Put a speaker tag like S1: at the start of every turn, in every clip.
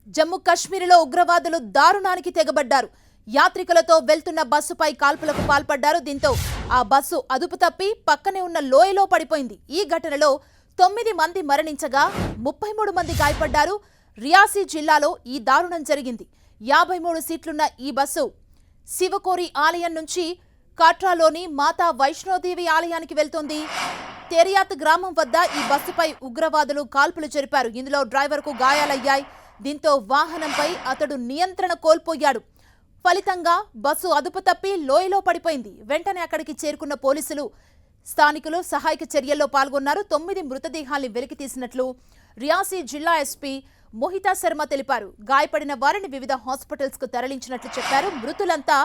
S1: జమ్మూ కాశ్మీర్లో ఉగ్రవాదులు దారుణానికి తెగబడ్డారు. యాత్రికులతో వెళ్తున్న బస్సుపై కాల్పులకు పాల్పడ్డారు. దీంతో ఆ బస్సు అదుపు తప్పి పక్కనే ఉన్న లోయలో పడిపోయింది. ఈ ఘటనలో 9 మంది మరణించగా 33 మంది గాయపడ్డారు. రియాసీ జిల్లాలో ఈ దారుణం జరిగింది. 53 సీట్లున్న ఈ బస్సు శివకోరి ఆలయం నుంచి కాట్రాలోని మాతా వైష్ణోదేవి ఆలయానికి వెళ్తోంది. తెరియాత్ గ్రామం వద్ద ఈ బస్సుపై ఉగ్రవాదులు కాల్పులు జరిపారు. ఇందులో డ్రైవర్కు గాయాలయ్యాయి. దీంతో వాహనంపై అతడు నియంత్రణ కోల్పోయాడు. ఫలితంగా బస్సు అదుపు తప్పి లోయలో పడిపోయింది. వెంటనే అక్కడికి చేరుకున్న పోలీసులు, స్థానికులు సహాయక చర్యల్లో పాల్గొన్నారు. 9 మృతదేహాల్ని వెలికితీసినట్లు రియాసీ జిల్లా ఎస్పీ మోహితా శర్మ తెలిపారు. గాయపడిన వారిని వివిధ హాస్పిటల్స్ కు తరలించినట్లు చెప్పారు. మృతులంతా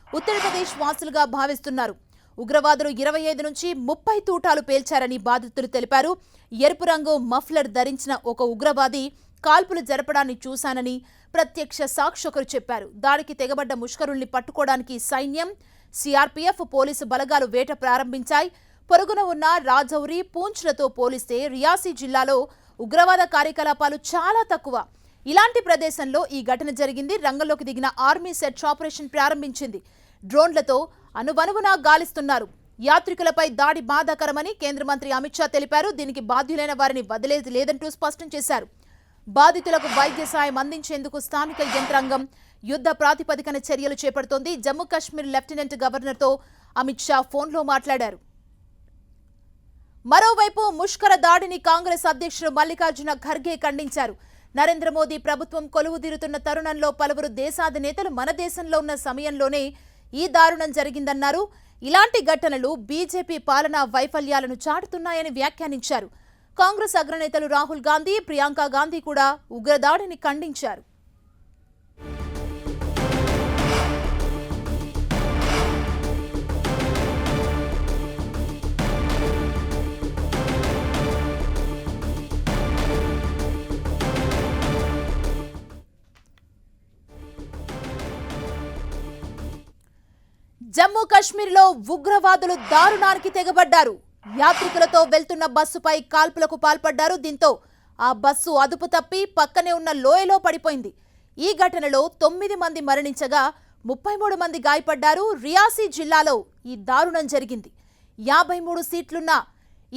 S1: ఉత్తరప్రదేశ్ వాసులుగా భావిస్తున్నారు. ఉగ్రవాదులు 25 నుంచి 30 తూటాలు పేల్చారని బాధితులు తెలిపారు. ఎరుపు రంగు మఫ్లర్ ధరించిన ఒక ఉగ్రవాది కాల్పులు జరపడాన్ని చూశానని ప్రత్యక్ష సాక్షి ఒకరు చెప్పారు. దాడికి తెగబడ్డ ముష్కరుల్ని పట్టుకోవడానికి సైన్యం, సిఆర్పీఎఫ్, పోలీసు బలగాలు వేట ప్రారంభించాయి. పొరుగున ఉన్న రాజౌరి, పూంచ్లతో పోలిస్తే రియాసీ జిల్లాలో ఉగ్రవాద కార్యకలాపాలు చాలా తక్కువ. ఇలాంటి ప్రదేశంలో ఈ ఘటన జరిగింది. రంగంలోకి దిగిన ఆర్మీ సెర్చ్ ఆపరేషన్ ప్రారంభించింది. డ్రోన్లతో అనువనువునా గాలిస్తున్నారు. యాత్రికులపై దాడి బాధాకరమని కేంద్ర మంత్రి అమిత్ షా తెలిపారు. దీనికి బాధ్యులైన వారిని వదిలేది లేదంటూ స్పష్టం చేశారు. బాధితులకు వైద్య సాయం అందించేందుకు స్థానిక యంత్రాంగం యుద్ధ ప్రాతిపదికన చర్యలు చేపడుతోంది. జమ్మూ కాశ్మీర్ లెఫ్టినెంట్ గవర్నర్తో అమిత్ షా ఫోన్లో మాట్లాడారు. మరోవైపు ముష్కర దాడిని కాంగ్రెస్ అధ్యక్షుడు మల్లికార్జున ఖర్గే ఖండించారు. నరేంద్ర మోదీ ప్రభుత్వం కొలువుదీరుతున్న తరుణంలో పలువురు దేశాధినేతలు మన దేశంలో ఉన్న సమయంలోనే ఈ దారుణం జరిగిందన్నారు. ఇలాంటి ఘటనలు బీజేపీ పాలనా వైఫల్యాలను చాటుతున్నాయని వ్యాఖ్యానించారు. కాంగ్రెస్ అగ్రనేతలు రాహుల్ గాంధీ, ప్రియాంక గాంధీ కూడా ఉగ్రదాడిని ఖండించారు. జమ్మూ కాశ్మీర్లో ఉగ్రవాదులు దారుణానికి తెగబడ్డారు. యాత్రికులతో వెళ్తున్న బస్సుపై కాల్పులకు పాల్పడ్డారు. దీంతో ఆ బస్సు అదుపు తప్పి పక్కనే ఉన్న లోయలో పడిపోయింది. ఈ ఘటనలో 9 మంది మరణించగా 33 మంది గాయపడ్డారు. రియాసీ జిల్లాలో ఈ దారుణం జరిగింది. 53 సీట్లున్న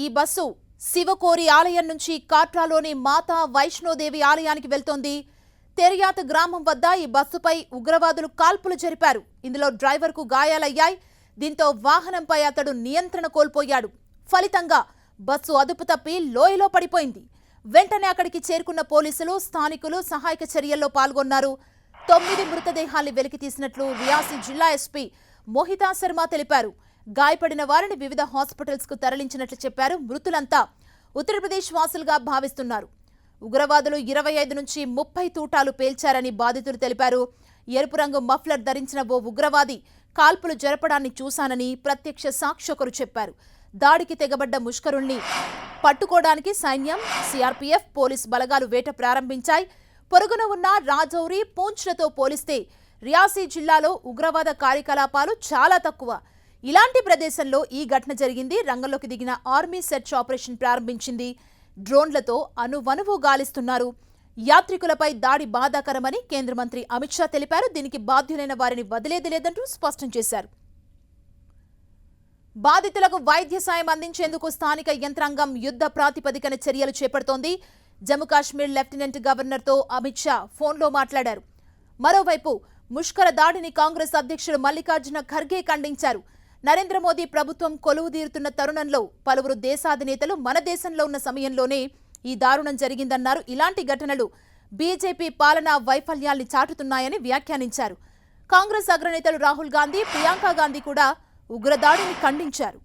S1: ఈ బస్సు శివకోరి ఆలయం నుంచి కాట్రాలోని మాతా వైష్ణోదేవి ఆలయానికి వెళ్తోంది. తెరియాత్ గ్రామం వద్ద ఈ బస్సుపై ఉగ్రవాదులు కాల్పులు జరిపారు. ఇందులో డ్రైవర్కు గాయాలయ్యాయి. దీంతో వాహనంపై అతడు నియంత్రణ కోల్పోయాడు. ఫలితంగా బస్సు అదుపు తప్పి లోయలో పడిపోయింది. వెంటనే అక్కడికి చేరుకున్న పోలీసులు, స్థానికులు సహాయక చర్యల్లో పాల్గొన్నారు. 9 మృతదేహాల్ని వెలికితీసినట్లు రియాసీ జిల్లా ఎస్పీ మోహితా శర్మ తెలిపారు. గాయపడిన వారిని వివిధ హాస్పిటల్స్ కు తరలించినట్లు చెప్పారు. మృతులంతా ఉత్తరప్రదేశ్ వాసులుగా భావిస్తున్నారు. ఉగ్రవాదులు 25 నుంచి 30 తూటాలు పేల్చారని బాధితులు తెలిపారు. ఎరుపు రంగు మఫ్లర్ ధరించిన ఓ ఉగ్రవాది కాల్పులు జరపడాన్ని చూశానని ప్రత్యక్ష సాక్షి ఒకరు చెప్పారు. దాడికి తెగబడ్డ ముష్కరుల్ని పట్టుకోవడానికి సైన్యం, సిఆర్పీఎఫ్, పోలీసు బలగాలు వేట ప్రారంభించాయి. పొరుగున ఉన్న రాజౌరి, పూంచ్లతో పోలిస్తే రియాసీ జిల్లాలో ఉగ్రవాద కార్యకలాపాలు చాలా తక్కువ. ఇలాంటి ప్రదేశంలో ఈ ఘటన జరిగింది. రంగంలోకి దిగిన ఆర్మీ సెర్చ్ ఆపరేషన్ ప్రారంభించింది. డ్రోన్లతో అనువనువు గాలిస్తున్నారు. యాత్రికులపై దాడి బాధాకరమని కేంద్ర మంత్రి అమిత్ షా తెలిపారు. దీనికి బాధ్యులైన వారిని వదిలేది లేదంటూ స్పష్టం చేశారు. బాధితులకు వైద్య సాయం అందించేందుకు స్థానిక యంత్రాంగం యుద్ధ ప్రాతిపదికన చర్యలు చేపడుతోంది. జమ్మూ కాశ్మీర్ లెఫ్టినెంట్ గవర్నర్తో అమిత్ షా ఫోన్లో మాట్లాడారు. మరోవైపు ముష్కర దాడిని కాంగ్రెస్ అధ్యక్షుడు మల్లికార్జున ఖర్గే ఖండించారు. నరేంద్ర మోదీ ప్రభుత్వం కొలువుదీరుతున్న తరుణంలో పలువురు దేశాధినేతలు మన దేశంలో ఉన్న సమయంలోనే ఈ దారుణం జరిగిందన్నారు. ఇలాంటి ఘటనలు బీజేపీ పాలనా వైఫల్యాల్ని చాటుతున్నాయని వ్యాఖ్యానించారు. కాంగ్రెస్ అగ్రనేతలు రాహుల్ గాంధీ, ప్రియాంక గాంధీ కూడా ఉగ్రదాడిని ఖండించారు.